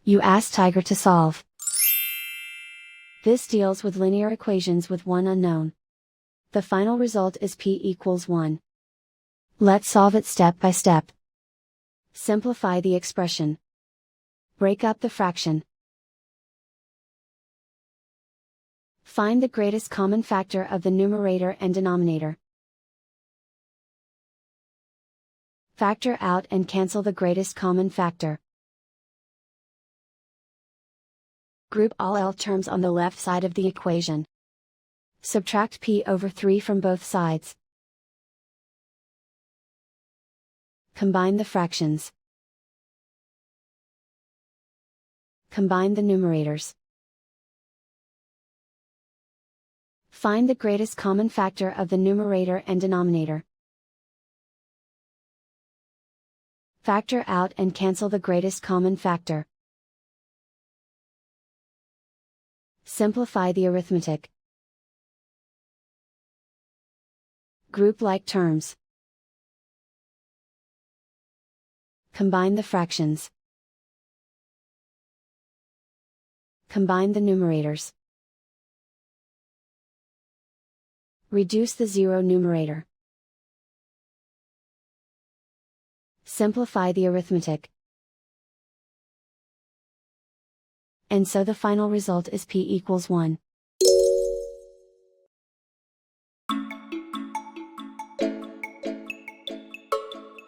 You ask Tiger to solve. This deals with linear equations with one unknown. The final result is p equals 1. Let's solve it step by step. Simplify the expression. Break up the fraction. Find the greatest common factor of the numerator and denominator. Factor out and cancel the greatest common factor. Group all L terms on the left side of the equation. Subtract p over 3 from both sides. Combine the fractions. Combine the numerators. Find the greatest common factor of the numerator and denominator. Factor out and cancel the greatest common factor. Simplify the arithmetic. Group like terms. Combine the fractions. Combine the numerators. Reduce the zero numerator. Simplify the arithmetic. And so the final result is p equals 1.